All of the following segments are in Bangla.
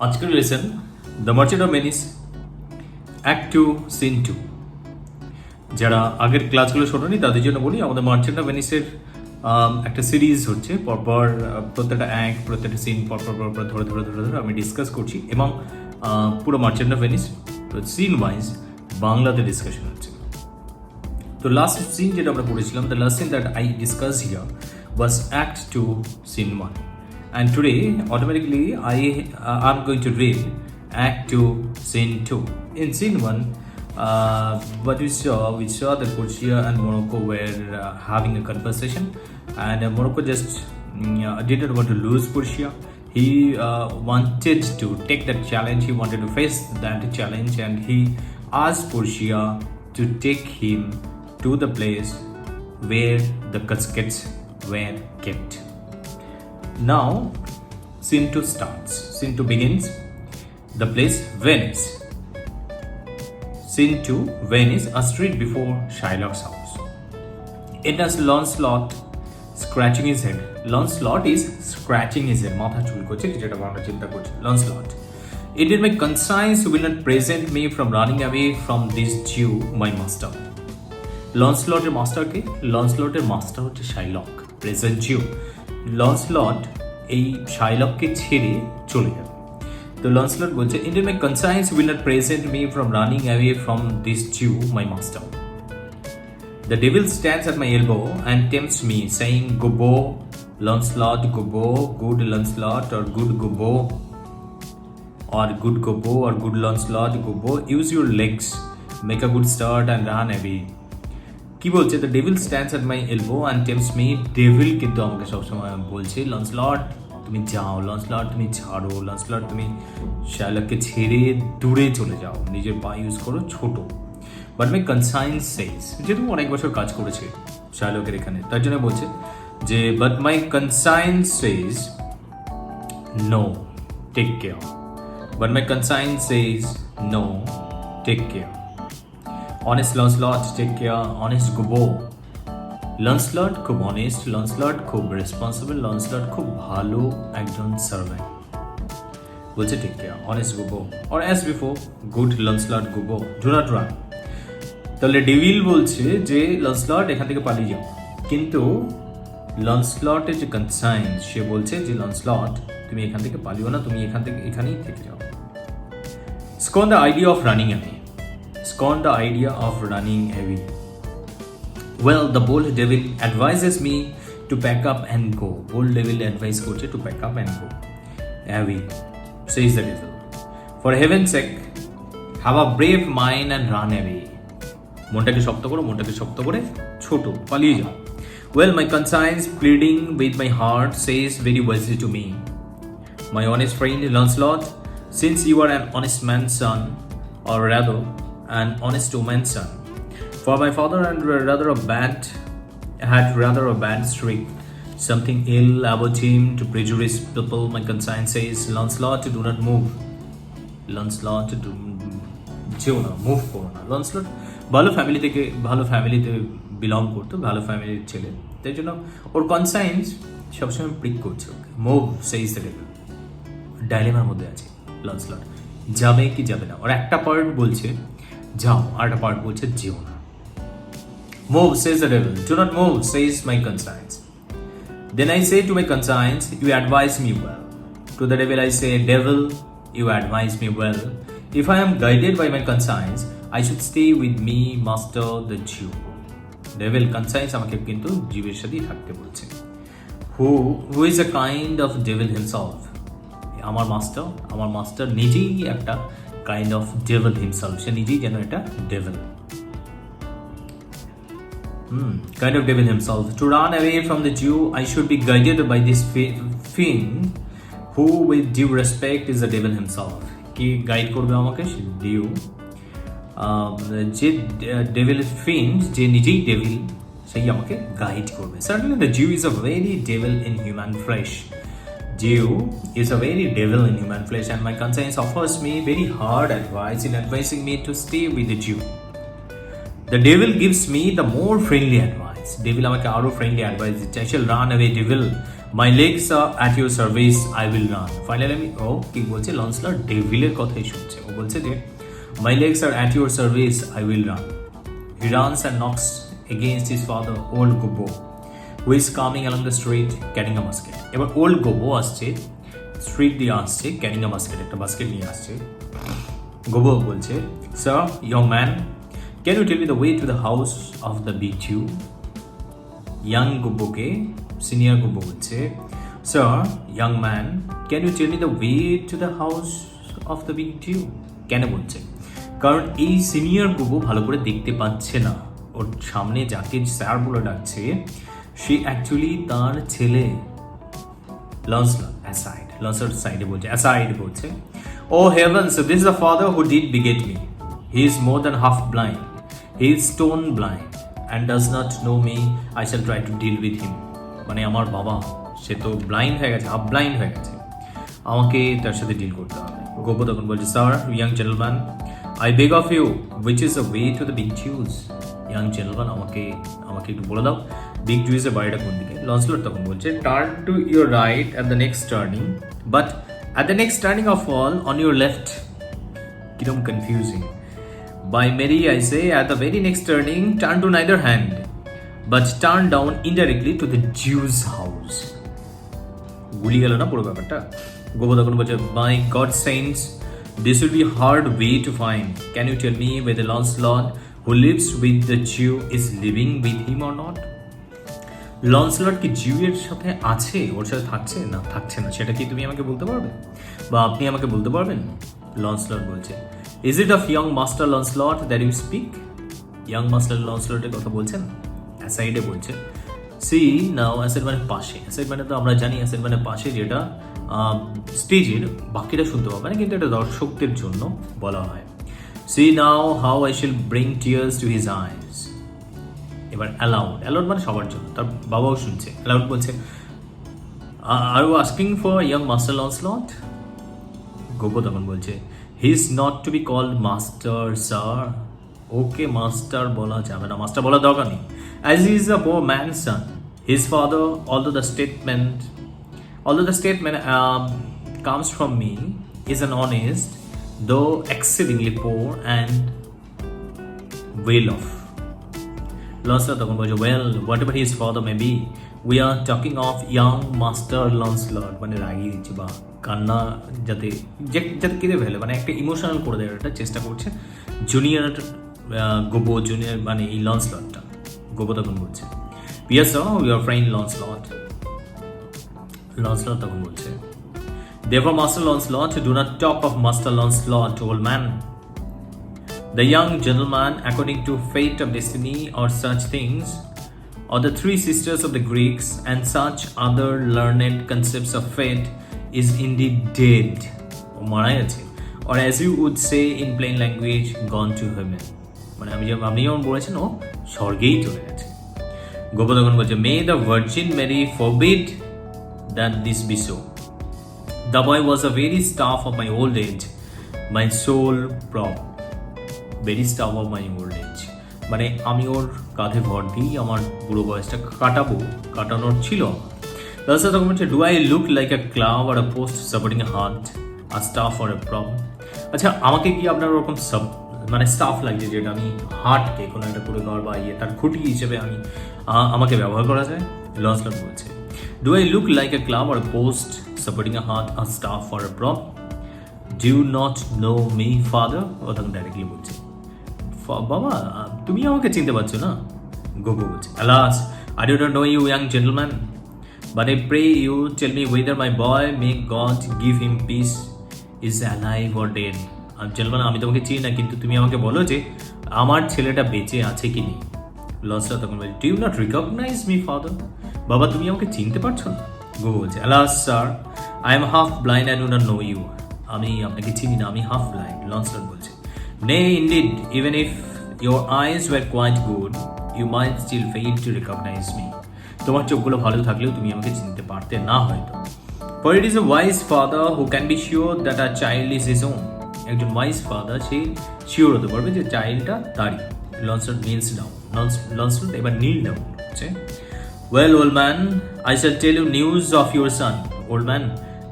আজকের lesson the Merchant of Venice act 2 scene 2। যারা আগের ক্লাসগুলো শোনেনি তাদের জন্য বলি, আমাদের মার্চেন্ট অফ ভেনিসের একটা সিরিজ হচ্ছে, পরপর প্রত্যেকটা অ্যাক্ট, প্রত্যেকটা সিন পরপর ধরে ধরে আমি ডিসকাস করছি এবং পুরো Merchant of Venice scene wise বাংলাতে ডিসকাশন হচ্ছে। তো লাস্ট সিন যেটা আমরা পড়েছিলাম, the last scene that I discuss here was act 2 scene 1, and today automatically I'm going to read act 2 scene 2. In scene 1, what we saw that Portia and Morocco were having a conversation, and Morocco just didn't want to lose Portia. He wanted to take that challenge, he wanted to face that challenge, and he asked Portia to take him to the place where the caskets were kept. Now, scene 2 starts. Scene 2 begins. The place Venice. Scene 2 Venice, a street before Shylock's house. It has Lancelot scratching his head. Lancelot is scratching his head. মাথা চুল করছে, যেটা আমরা চিন্তা করছি। Lancelot. It did my conscience will not present me from running away from this Jew, my master. Lancelot এর মাস্টার কে? Lancelot এর মাস্টার হচ্ছে Shylock, present Jew. লন্সলট এই শাইলককে ছেড়ে চলে যাবে। তো লন্সলট বলছে, Indian my conscience will not present me from running away from this Jew my master. The devil stands at my elbow and tempts me saying Gobbo Lancelot, Gobbo good Lancelot, or good Gobbo, or good go bo, or good Lancelot go bo, use your legs, make a good start and run away. কি বলছে? The devil stands at my elbow and tempts me. Devil কিন্তু আমাকে সবসময় বলছে, লন্সলট তুমি যাও, লন্সলট তুমি ছাড়ো, লন্সলট তুমি শাইলককে ছেড়ে দূরে চলে যাও, নিজের পা ইউজ করো, ছোট। বাট মাই কনসাইন্স সেইস, যেহেতু অনেক বছর কাজ করেছে শাইলকের এখানে, তার জন্য বলছে যে but my conscience says no, take care. But my conscience says no, take care. Honest Lancelot, take care. Honest Gobo. Lancelot খুব honest, Lancelot খুব responsible, Lancelot খুব ভালো একজন servant. বলছে take care, honest Gobo. Or as before, good Lancelot Gobo. Do not run. তাহলে ডেভিল বলছে যে লন্সলট এখান থেকে পালিয়ে যাও, কিন্তু লন্সলটের যে কনসাইন্স, সে বলছে যে লন্সলট তুমি এখান থেকে পালিও না, তুমি এখানেই থেকে যাও। Scorn the idea of running away. Scorn the idea of running away. Well, the bold devil advises me to pack up and go. Bold devil advice করছে to pack up and go away, says the devil. For heaven's sake, have a brave mind and run away. মনটাকে শক্ত করো, মনটাকে শক্ত করে ছোট, পালিয়ে যাও। Well, my conscience pleading with my heart says very wisely to me, my honest friend Lancelot, since you are an honest man's son, or rather an honest woman's son. For my father had rather a bad streak, something ill about him to prejudice people. My conscience says, Lancelot, do not move. Lancelot, যেও না, মুভ করো না। লন্সলট ভালো ফ্যামিলিতে বিলং করতো, ভালো ফ্যামিলির ছেলে, তাই জন্য ওর কনসাইন্স সবসময় প্রিক করছে ওকে। Move says the devil. ডাইলেমার মধ্যে আছে লন্সলট, যাবে কি যাবে না। ওর একটা পার্ট বলছে যাও, আর একটা পার্ট বলছে যেও না। Move, says the devil. Do not move, says my conscience. Then I say to my conscience, you advise me well. To the devil I say, devil, you advise me well. If I am guided by my conscience, I should stay with me, master the Jew. Devil conscience আমাকে কিন্তু জীবের সাথেই থাকতে বলছে। Who is a kind of devil himself? আমার মাস্টার নিজেই একটা kind of devil himself. সে নিজেই যেন এটা devil. Kind of devil himself. To run away from the Jew, I should be guided by this fiend, who with due respect is the devil himself. কি গাইড করবে আমাকে? ডিউ, যে ডেভিল ফিন্ড, যে নিজেই ডেভিল, সেই আমাকে গাইড করবে। Certainly the Jew is a very devil in human flesh. Jew is a very devil in human flesh, and my conscience offers me very hard advice in advising me to stay with the Jew. The devil gives me the more friendly advice. Devil আমাকে আরো friendly advice দিচ্ছে। I shall run away, devil. My legs are at your service I will run. Finally আমি ও কি বলছে, লন্সলট ডেভিলের কথাই শুনছে। ও বলছে যে my legs are at your service I will run. He runs and knocks against his father old Gobbo who is coming along the street carrying a basket. এবার ওল্ড গোবো আসছে, স্ট্রিট দিয়ে আসছে, ক্যারিং আ বাস্কেট, একটা বাস্কেট নিয়ে আসছে। গোবো বলছে, sir young man, can you tell me the way to the house of the big Jew. Young গোবোকে সিনিয়র গোবো বলছে, sir young man, can you tell me the way to the house of the big Jew. কেন বলছে? কারণ এই সিনিয়র গোবো ভালো করে দেখতে পাচ্ছে না, ওর সামনে যাকে স্যার বলে ডাকছে সে অ্যাকচুয়ালি তার ছেলে লন্সলট। অ্যাসাইড, লন্সলট সাইডে বলছে, অ্যাসাইড বলছে, oh heavens, this is the father who did beget me. He is more than half blind, he is stone blind and does not know me, I shall try to deal with him. মানে আমার বাবা, সে তো ব্লাইন্ড হয়ে গেছে, হাফ ব্লাইন্ড হয়ে গেছে, আমাকে তার সাথে ডিল করতে হবে। গোবো তখন বলছে, sir young gentleman, I beg of you which is the way to the big Jew's. Young gentleman, আমাকে একটু বলে দাও বিগ জিউজের বাড়িটা কোন দিকে। লন্সলট তখন বলছে, turn to your right at the next turning, but at the next turning of all on your left. কিরম confusing. By Mary, I say, at the very next turning, turn to neither hand, but turn down indirectly to the Jew's house. গুলি গেল না পুরো ব্যাপারটা। গোবো তখন বলছে, by God's saints, this will be a hard way to find. Can you tell me whether Lancelot, who lives with the Jew, is living with him or not? লন্সলট কি জিউয়ের সাথে আছে, ওর সাথে থাকছে না থাকছে না, সেটা কি তুমি আমাকে বলতে পারবে বা আপনি আমাকে বলতে পারবেন? লন্সলট বলছে, is it of young master Lancelot that you speak. Young master লন্সলটের কথা বলছেন? অ্যাসাইডে বলছে, সি নাও, অ্যাসাইড মানে পাশে, অ্যাসাইড মানে তো আমরা জানি অ্যাসাইড মানে পাশে, যেটা স্টেজের বাকিটা শুনতে পাবে না, কিন্তু এটা দর্শকদের জন্য বলা হয়। সি নাও হাউ আই শিল bring tears to his eyes. এবার অ্যালাউড, অ্যালাউড মানে সবার জন্য, তার বাবাও শুনছে। অ্যালাউড বলছে, are you asking for young master Lancelot. Gobbo তখন বলছে, he is not to be called master sir. ওকে মাস্টার বলা যাবে না, মাস্টার বলার দরকার নেই। As he is a poor man's son, his father, although the statement comes from me, is an honest, though exceedingly poor and well off. Lancelot তখন বলছে, well, whatever his father may be, we are talking of young master Lancelot. মানে রাগিয়ে দিচ্ছে বা কান্না যাতে কেঁদে ফেলে, মানে একটা ইমোশনাল করে দেওয়ার একটা চেষ্টা করছে জুনিয়র গোবো, জুনিয়র মানে এই লন্সলটটা। গোবো তখন বলছে, yes sir, your friend Lancelot. লন্সলট তখন বলছে, therefore Master Lancelot, do not talk of Master Lancelot, old man. The young gentleman, according to fate of destiny or such things, or the three sisters of the Greeks and such other learned concepts of fate, is indeed dead, or as you would say in plain language, gone to heaven. মানে আপনি যেমন বলেছেন, ও স্বর্গেই চলে গেছে। গোবো তখন বলছে, may the Virgin Mary forbid that this be so. The boy was a very staff of my old age, my sole prop. Very staff of my old age. মানে আমি ওর কাঁধে ভর দিই আমার বুড়ো বয়সটা কাটানোর ছিল। তাছাড়া তখন বলছে, do I look like a club or a post supporting a heart, a staff or a prop. আচ্ছা, আমাকে কি আপনার ওরকম মানে স্টাফ লাগছে, যেটা আমি হার্টকে কোনো একটা করে ঘর বা তার খুঁটি হিসেবে আমাকে ব্যবহার করা যায়? লন্সলট বলছে, do I look like a club or post supporting a heart, a staff or a prop? Do you not know me father? ও তখন ডাইরেক্টলি বলছে, বাবা তুমি আমাকে চিনতে পারছো না? গোবো বলছে, alas, I do not know you, young gentleman, but I pray you tell me whether my boy, may God give him peace, is alive or dead. Gentleman, আমি তোমাকে চিনি না, কিন্তু তুমি আমাকে বলো যে আমার ছেলেটা বেঁচে আছে কি নেই। লন্সলট তখন বলছে, do you not recognize me, father? বাবা তুমি আমাকে চিনতে পারছো না? গোবো বলছে, alas sir, I am half blind, I do not know you. আমি আপনাকে চিনি না, আমি হাফ ব্লাইন্ড। লন্সলট বলছে, nay indeed, even if your eyes were quite good, you might still fail to recognize me. তোমার চোখগুলো ভালো থাকলেও তুমি আমাকে চিনতে পারতে না হয়তো। For it is a wise father who can be sure that a child is his own. একজন ওয়াইজ ফাদার সে শিওর হতে পারবে যে চাইল্ডটা তারই। লন্সলট kneels down. লন্সলট এবার kneel down হচ্ছে। Well, old man, I shall tell you news of your son. Old man,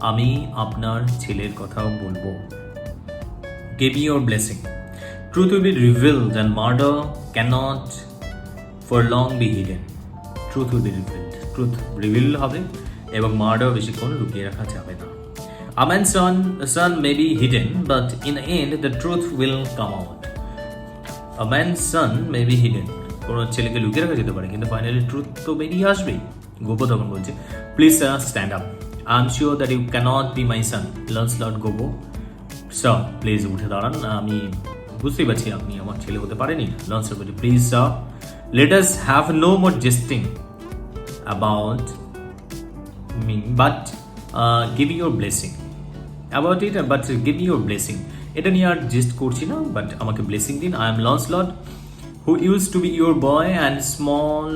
আমি আপনার ছেলের কথাও বলবো. Give me your blessing. Truth will be revealed and murder cannot for long be hidden. Truth will be revealed. Truth reveal হবে এবং murder বেশিক্ষণ লুকিয়ে রাখা যাবে না. A man's son may be hidden, but in the end the truth will come out. A man's son may be hidden. কোনো ছেলেকে লুকিয়ে রাখা যেতে পারে কিন্তু ফাইনালি ট্রুথ তো বেরিয়ে আসবেই. গোপো তখন বলছে, please sir stand up. I am sure that you cannot be my son. Lancelot Gobbo, sir please উঠে দাঁড়ান, আমি বুঝতেই পারছি আপনি আমার ছেলে হতে পারেনি. লন্সলট বলছে, please sir, let us have no more jesting about me, but give your blessing about it, but give your blessing. এটা নিয়ে আর জেস্ট করছি না, বাট আমাকে ব্লেসিং দিন. I am Lancelot who used to be your boy and small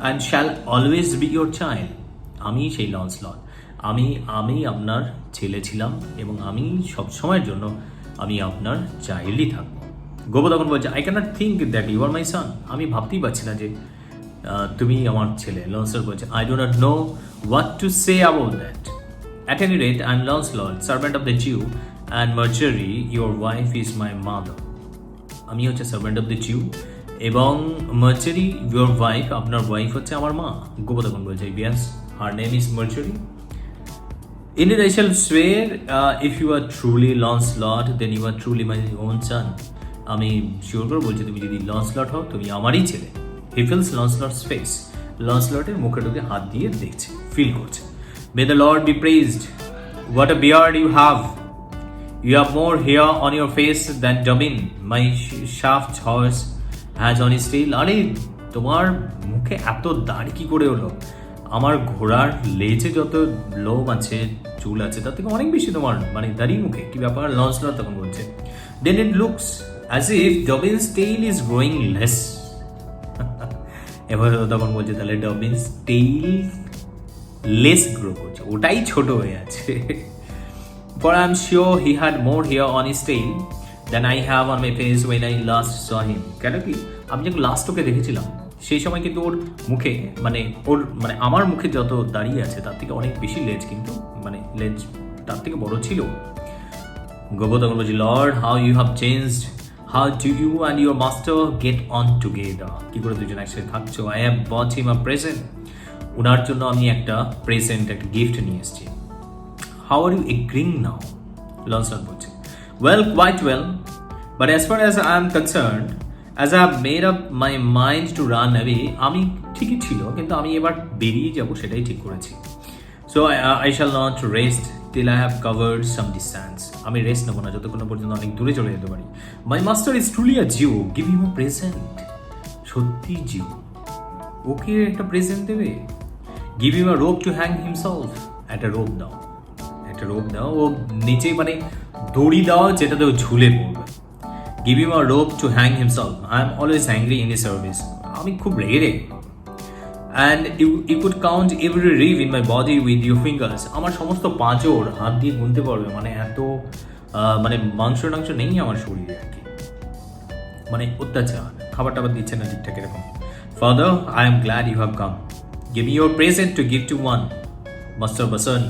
and shall always be your child. আমি সেই লন্সলট, আমি আপনার ছেলে ছিলাম এবং আমি সব সময়ের জন্য আমি আপনার চাইল্ডই থাকবো. গোপো তখন বলছে, I cannot think that you are my son. আমি ভাবতেই পারছি না যে তুমি আমার ছেলে. লন্সলট বলছে, I do not know what to say about that. At any rate, I am Lancelot, servant of the Jew, and Marjorie, your wife, is my mother. আমি হচ্ছে সার্ভেন্ট অফ দ্য জিউ এবং মার্জারি ইউর ওয়াইফ, আপনার ওয়াইফ হচ্ছে আমার মা. গোপো তখন বলছে, yes, her name is মার্জারি. Indeed, I shall swear, if you are truly Lancelot, then you are truly my own son. আমি শিওর করে বলছি, তুমি যদি লন্সলট হও তুমি আমারই ছেলে. He feels Lancelot's face. লন্সলটের মুখে ঢুকে হাত দিয়ে দেখছে, ফিল করছে. May the Lord be praised. What a beard you have. You have more hair on your face than Dobbin, my shaft horse, has on his tail. আরে তোমার মুখে এত দাড়ি কি করে হলো? আমার ঘোড়ার লেজে যত লোম আছে, চুল আছে, তার থেকে অনেক বেশি তোমার মানে দাড়ি মুখে. কি ব্যাপার? লন্সলট তখন বলছে, then it looks as if Dobbin's tail is growing less. এবার তখন বলছে, তাহলে Dobbin's tail লেস গ্রো করছে, ওটাই ছোট হয়ে আছে. For I am sure he had more hair on his tail than I have on my face when I last saw him. কেন কি আমি যখন লাস্ট ওকে দেখেছিলাম সেই সময় কিন্তু ওর মুখে মানে আমার মুখে যত দাঁড়িয়ে আছে তার থেকে অনেক বেশি লেজ, কিন্তু মানে লেজ তার থেকে বড় ছিল. গোপো তখন বলছি, lord, how you have changed. How do you and your master get on together. কি করে দুজন একসাথে থাকছো? I have bought him a present. ওনার জন্য আমি একটা প্রেজেন্ট, একটা গিফট নিয়ে এসেছি. How are you agreeing now? Lancelot বলছে, well, quite well, but as far as I am concerned, as I have made up my mind to run away. আমি ঠিকই ছিল, কিন্তু আমি এবার বেরিয়ে যাবো সেটাই ঠিক করেছি. So I shall not rest till I have covered some distance. আমি রেস্ট নেবো না যতক্ষণ পর্যন্ত অনেক দূরে চলে যেতে পারি. My master is truly a Jew, give him a present. সত্যি জিউ, ওকে একটা প্রেজেন্ট দেবে. Give him a rope to hang himself. একটা রোপ দাও, একটা রোপ দাও, ও নিচে মানে দড়ি দাও যেটাতে ও ঝুলে পড়বে. Give him a rope to hang himself. I am always angry in his service. আমি খুব রেগে. And you could count every rib in my body with your fingers. আমার সমস্ত পাঁজর হাত দিয়ে গুনতে পারবে, মানে এত মানে মাংস নেই আমার শরীরে আর কি. মানে অত্যাচার, খাবার টাবার দিচ্ছে না ঠিকঠাক এরকম. Father, I am glad you have come. Give me your present to give to one. Master Basan,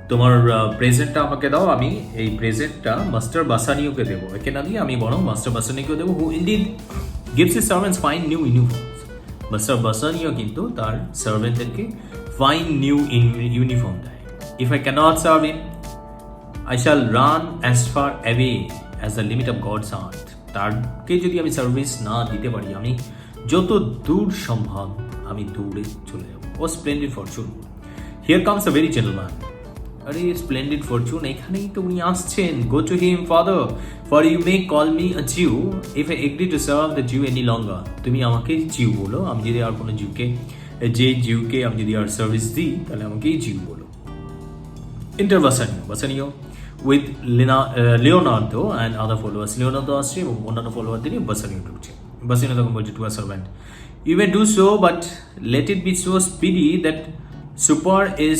তোমার প্রেজেন্টটা আমাকে দাও, আমি এই প্রেজেন্টটা মাস্টার বাসানিওকে দেবো. একে না দিয়ে আমি বরং মাস্টার বাসানিকেও দেবো, who indeed gives his servants fine new uniforms. Master বাসানিও কিন্তু তার সার্ভেন্টদেরকে ফাইন নিউ ইউনিফর্ম দেয়. If I cannot serve him, I shall run as far away as the limit of God's heart. তারকে যদি আমি সার্ভিস না দিতে পারি, আমি যত দূর সম্ভব আমি দৌড়ে চলে যাব. Oh splendid fortune, here comes a very gentleman. আরে স্প্লেন্ডিড ফরচুন, এখানেই তো উনি আসছেন. Go to him, father, for you may call me a Jew if I agree to serve the Jew any longer. তুমি আমাকে জিউ বলো, আমি যদি আর কোনো জিউকে আমি যদি আর সার্ভিস দিই তাহলে আমাকেই জিউ বলো. Enter Bassanio with Leonardo and other followers. Leonardo আসছে এবং অন্যান্য ফলোয়ারদেরই বাসানিও ঢুকছে. বাসিনা তখন বলছে to a servant, you may do so, but let it be so speedy that super is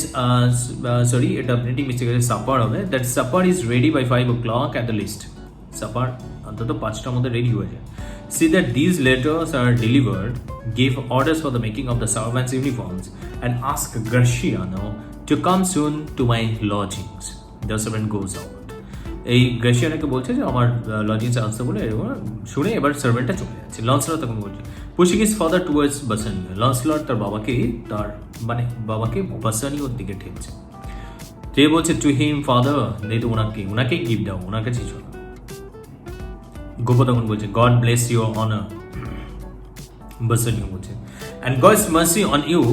এটা প্রিন্টিং মিস্টেক আছে, সাপার হবে, that supper is ready by 5 o'clock at the latest. Supper অন্তত 5টার মধ্যে রেডি হয়ে যায়. See that these letters are delivered give orders for the making of the servants' uniforms, and ask Graciano to come soon to my lodgings. The servant goes out. এই গ্রেসিয়ানকে বলছে যে আমার লজিংসে আসতে বলে শুনে এবার সার্ভেন্টটা চলে যাচ্ছে। লন্সলট তখন বলছে pushing his father towards Bassanio. Lancelot তার বাবাকে বাসানিওর দিকে ঠেলছে। যে বলছে টু হিম ফাদার, নেই তো ওনাকে গিফট দাও, ওনার কাছেই চলো। গোপো তখন বলছে God bless your honour. Bassanio বলছে and God's mercy on you,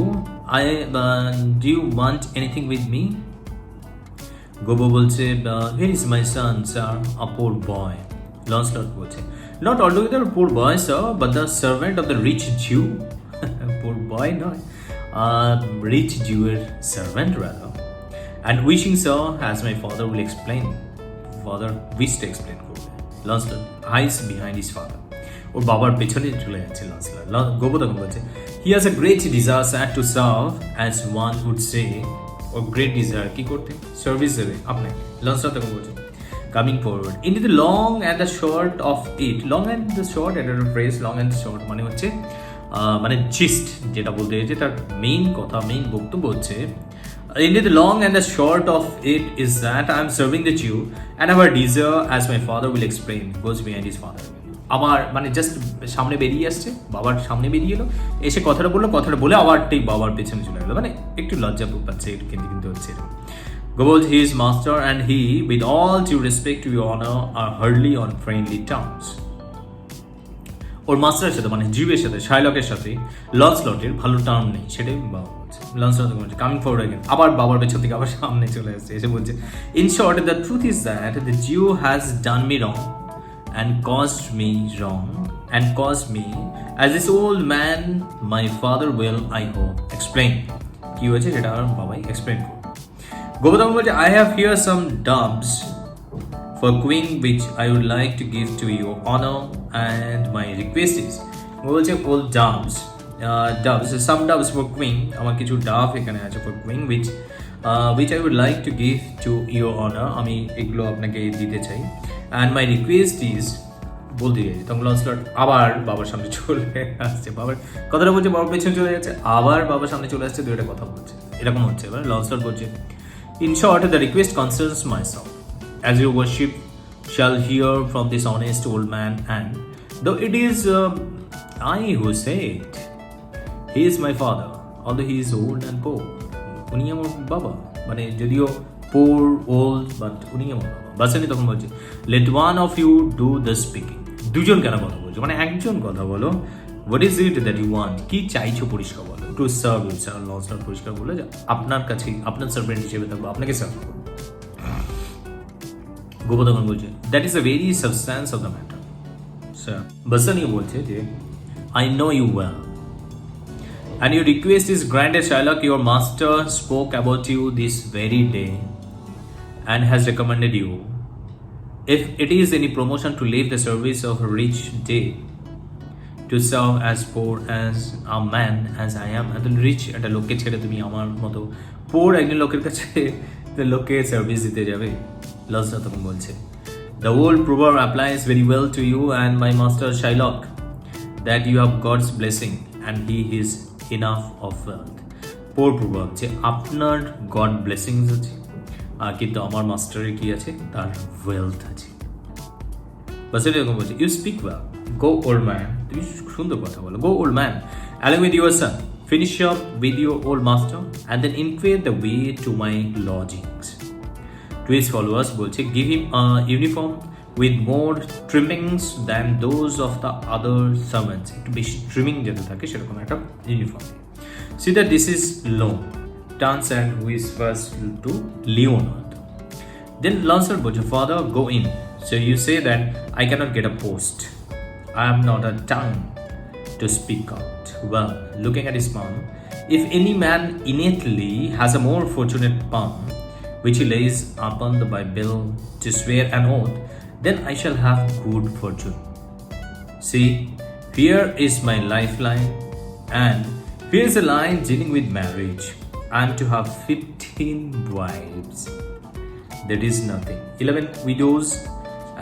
do you want anything with me? Gobbo বলছে here is my son, sir, a poor boy. Lancelot বলছে not altogether a poor boy, sir, but the servant of the rich Jew. Poor boy নয়, rich Jewer servant rather. And wishing, sir, as my father will explain. Father wished to explain করবে। Lancelot hides behind his father. ওর বাবার পেছনে চলে যাচ্ছে Lancelot। গোবো তখন বলছে he has a great desire, sir, to serve, as one would say. ও গ্রেট ডিজায়ার কি করতে? সার্ভিস দেবে আপনাকে। লন্সলট তখন বলছে coming forward into the long and the short of it. Long and the short, এটা ফ্রেজ লং অ্যান্ড শর্ট মানে হচ্ছে মানে জিস্ট, যেটা বলতে চাইছে তার মেইন কথা, মেইন বক্তব্য হচ্ছে into the long and the short of it is that I am serving the Jew and our desire as my father will explain goes behind his father. আবার মানে জাস্ট সামনে বেরিয়ে আসছে, বাবার সামনে বেরিয়ে এলো, এসে কথাটা বলে আবার ঠিক বাবার পেছনে চলে গেলো, মানে একটু লজ্জা পাচ্ছে, একটু কিন্তু হচ্ছে এরকম। Gobbo he is master and he with all due respect to your honour are hardly on friendly terms. ওর মাস্টারের সাথে মানে জিউয়ের সাথে, শাইলকের সাথে লন্সলটের ভালো টার্ম নেই, সেটাই বাবা বলছে। লন্সলট বলছে কামিং ফরওয়ার্ড অ্যাগেন, আবার বাবার পেছন থেকে আবার সামনে চলে আসছে, এসে বলছে in short the truth is that the Jew has done me wrong and caused me as this old man my father will, I hope, explain. কি হয়েছে সেটা আমার বাবাই এক্সপ্লেন করবে। গোবর্ধন বলছে I have here some doves for queen which I would like to give to your honor, and my request is বলছে all doves, some doves for queen, আমার কিছু ডাব এখানে আছে for queen which I would like to give to your honor, আমি এগুলো আপনাকে দিতে চাই। And my request is বলতে গেছি তখন লন্সলট আবার বাবার সামনে চলে আসছে, বাবার কথাটা বলছে, বাবার পেছনে চলে যাচ্ছে, আবার বাবার সামনে চলে আসছে, দুইটা কথা বলছে, এরকম হচ্ছে। এবার লন্সলট বলছে in short the request concerns myself, as your worship shall hear from this honest old man, and though it is I who said he is my father although he is old and poor. উনি আমার বাবা, মানে যদিও পোর ওল্ড, বাট উনি আমার বাবা। বাসানি তখন বলছে let one of you do the speaking. দুজন কেন কথা বলছো, মানে একজন কথা বলো। What is it that you want, কি চাইছো পরিষ্কার বলো। To serve you, sir Launcelot পরিষ্কার বলে যে আপনার কাছে, আপনার সার্ভেন্ট হিসেবে থাকবো, আপনাকে সার্ভ করবো। গোপো তখন বলছে that is the very substance of the matter sir. Bassanio বলছে যে I know you well and your request is granted, Shylock. Your master spoke about you this very day and has recommended you, if it is any promotion, to leave the service of a rich day to serve as poor as a man as I am. And the rich একটা লোককে ছেড়ে তুমি আমার মতো পোর একজন লোকের কাছে লোককে সার্ভিস দিতে যাবে। লন্সলট তখন বলছে the old proverb applies very well to you and my master Shylock, that you have God's blessing and he is enough of wealth. পোর প্রভাব যে আপনার গড ব্লেসিংস আছে, আর কিন্তু আমার মাস্টারের কি আছে, তার ওয়েলথ আছে। বাস এরকম বলছে you speak well, go old man, তুমি সুন্দর কথা বলো, go old man along with your son, finish up with your old master and then inquire the way to my lodgings. To his followers বলছে give him a uniform with more trimmings than those of the other servants. একটু বেশি ট্রিমিং যেতে থাকে সেরকম একটা uniform. See that this is low. Turns and whispers to Leonardo. Then Lancelot butcher, father, go in. So you say that I cannot get a post. I am not a tongue to speak out. Well, looking at his palm, if any man innately has a more fortunate palm, which he lays upon the Bible to swear an oath, then I shall have good fortune. See, here is my lifeline, and here is a line dealing with marriage. I am to have 15 wives. That is nothing. 11 widows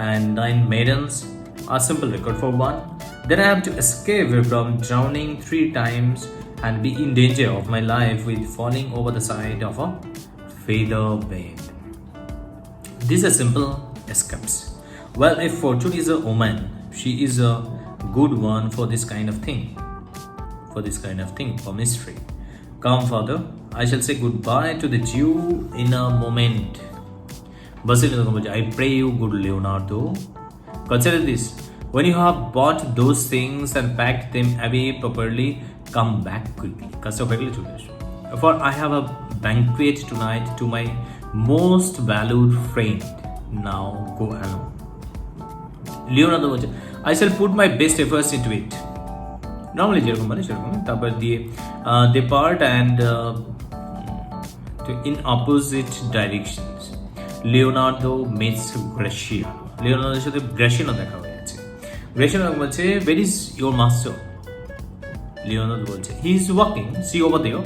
and 9 maidens, a simple record for one. Then I have to escape from drowning 3 times and be in danger of my life with falling over the side of a feather bed. These are simple escapes. Well, if fortune is a woman, she is a good one for this kind of thing. For mystery. Come, Father, I shall say goodbye to the Jew in a moment. Basilica, I pray you, good Leonardo. Consider this. When you have bought those things and packed them away properly, come back quickly. For I have a banquet tonight to my most valued friend. Now go alone. Leonardo, I shall put my best efforts into it. Normally যেরকম মানে সেরকম তারপর দিয়ে depart and in opposite directions. Leonardo meets Graciano. Leonardoর সাথে Graciano দেখা হয়েছে. Graciano বলছে, where is your master? Leonardo বলছে, he is walking, see over there.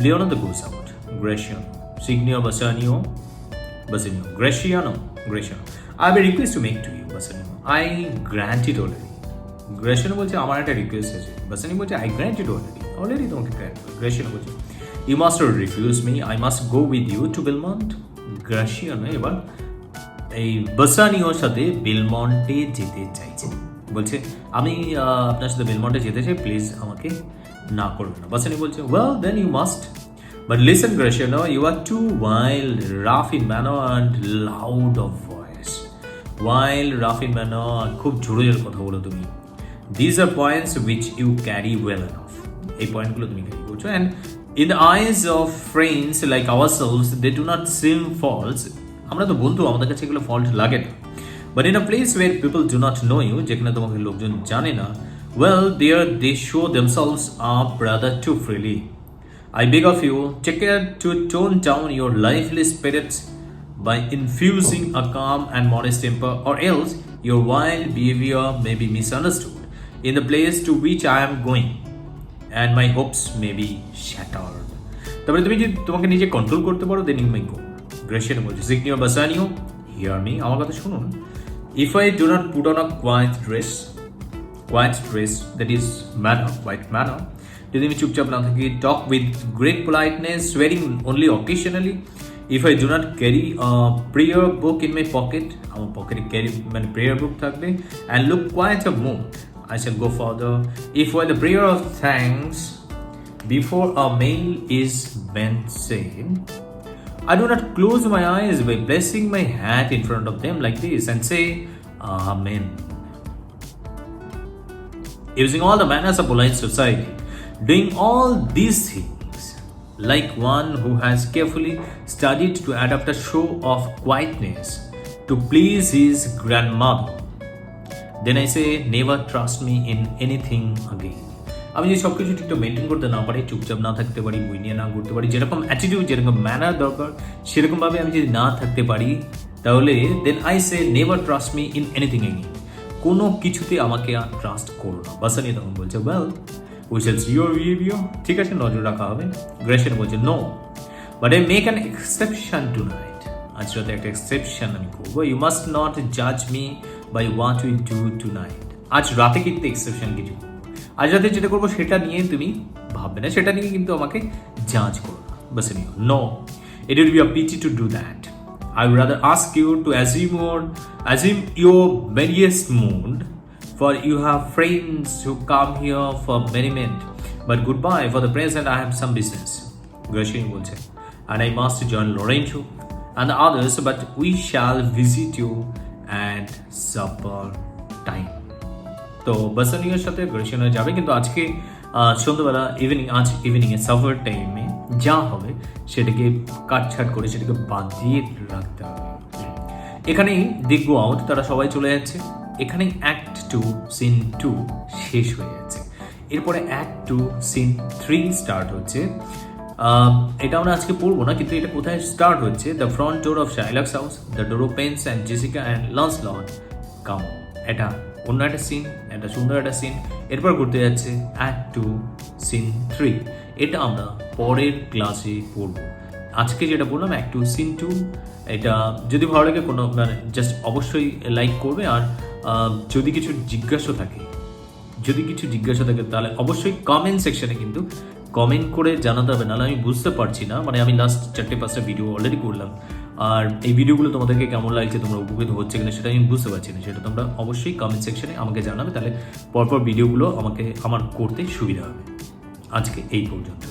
Leonardo goes out. Graciano, Signor Bassanio, Graciano. I have a request to make to you, Bassanio. I grant it already. Graciano বলছে, আমার একটা রিকোয়েস্ট আছে. Bassanio বলছে, I grant it already তোমাকে grant. Graciano বলছে, you must not refuse me. I must go with you to Belmont. Graciano এবার এই বাসানিওর সাথে বেলমন্টে যেতে চাইছে. বলছে, আমি আপনার সাথে বেলমন্টে যেতে চাই, প্লিজ আমাকে না করবেন না. বাসানি বলছে, well then you must. But listen, Graciano, you are too wild, rough in manner and loud of voice. Wild, rough in manner, খুব জোরে কথা বলো তুমি. These are points which you carry well enough. এই পয়েন্টগুলো তুমি ক্যারি করছো. And in the eyes of friends like ourselves, they do not seem false. আমরা তো বন্ধু, আমাদের কাছে এগুলো ফল্ট লাগে না. But in a place where people do not know you, যেখানে তোমাকে লোকজন জানে না, well, there they show themselves up rather too freely. I beg of you, take care to tone down your lively spirits by infusing a calm and modest temper, or else your wild behavior may be misunderstood in the place to which I am going, and my hopes may be shattered. তারপরে তুমি যদি তোমাকে নিজে কন্ট্রোল করতে পারো, then you may go. Graciano বলছে, Signor Bassanio, hear me, আমার কথা শুনুন. If I do not put on a quiet dress, that is quiet manner, যদি আমি চুপচাপ না থাকি, talk with great politeness, swearing only occasionally, if I do not carry a prayer book in my pocket, আমার পকেটে ক্যারি মানে prayer book থাকবে, and look quite a mood, I shall go further. If while the prayer of thanks before a meal is been said, I do not close my eyes by placing my hat in front of them like this and say, Amen. Using all the manners of polite society, doing all these things like one who has carefully studied to adapt a show of quietness to please his grandmother. Then I say, never trust me in anything again. আমি যদি সব কিছু ঠিকঠাক মেনটেন করতে না পারি, চুপচাপ না থাকতে পারি, বই নিয়ে না ঘুরতে পারি, যেরকম অ্যাটিটিউড যেরকম ম্যানার দরকার সেরকমভাবে আমি যদি না থাকতে পারি, তাহলে then I say never trust me in anything again. কোনো কিছুতে আমাকে আর ট্রাস্ট করো না. বাসানি তখন বলছে, well we shall see your behaviour, ঠিক আছে নজর রাখা হবে. গ্রেশিয়ানো বলছে, no, but I make an exception tonight. আজ রাতে একটা এক্সেপশন আমি করবো. ইউ মাস্ট নট জাজ me by what we do tonight. আজ রাতে কিন্তু এক্সেপশন কিছু, আজ রাতে যেটা করবো সেটা নিয়ে তুমি ভাববে না, সেটা নিয়ে কিন্তু আমাকে জাজ করো না. Bassanio, no, it would be a pity to do that. I would rather ask you to assume your merriest mood, for you have friends who come here for merriment. But goodbye, for the present I have some business. Graciano বলছে, and I must join Lorenzo and the others, but we shall visit you at supper time. তো বাসানিওর সাথে গ্রেশিয়ানো যাবে, কিন্তু আজকে সন্ধ্যাবেলা আজ ইভিনিংয়ে সাফার টাইমে যা হবে সেটাকে কাটছাট করে সেটাকে বাদ দিয়ে রাখতে হবে. এখানেই দি গো আউট, তারা সবাই চলে যাচ্ছে. এখানেই অ্যাক্ট 2 সিন 2 শেষ হয়ে যাচ্ছে. এরপরে অ্যাক্ট 2 সিন 3 স্টার্ট হচ্ছে. এটা আমরা আজকে পড়বো না, কিন্তু এটা কোথায় স্টার্ট হচ্ছে? The front door of Shylock's house, the door opens and Jessica and Lancelot come. এটা অন্য একটা সিন, একটা সুন্দর একটা সিন. এরপর ঘুরতে যাচ্ছে অ্যাক্ট 2 সিন 3. এটা আমরা পরের ক্লাসে পড়বো. আজকে যেটা বললাম অ্যাক্ট 2 সিন 2, এটা যদি ভালো লাগে কোনো মানে জাস্ট অবশ্যই লাইক করবে. আর যদি কিছু জিজ্ঞাসা থাকে যদি কিছু জিজ্ঞাসা থাকে তাহলে অবশ্যই কমেন্ট সেকশনে কিন্তু কমেন্ট করে জানাতে হবে, নাহলে আমি বুঝতে পারছি না। মানে আমি লাস্ট 4-5টা ভিডিও অলরেডি করলাম, আর এই ভিডিওগুলো তোমাদেরকে কেমন লাগছে, তোমরা উপকৃত হচ্ছে কিনা সেটা আমি বুঝতে পারছি না। সেটা তোমরা অবশ্যই কমেন্ট সেকশনে আমাকে জানাবে, তাহলে পরপর ভিডিওগুলো আমার করতে সুবিধা হবে। আজকে এই পর্যন্ত।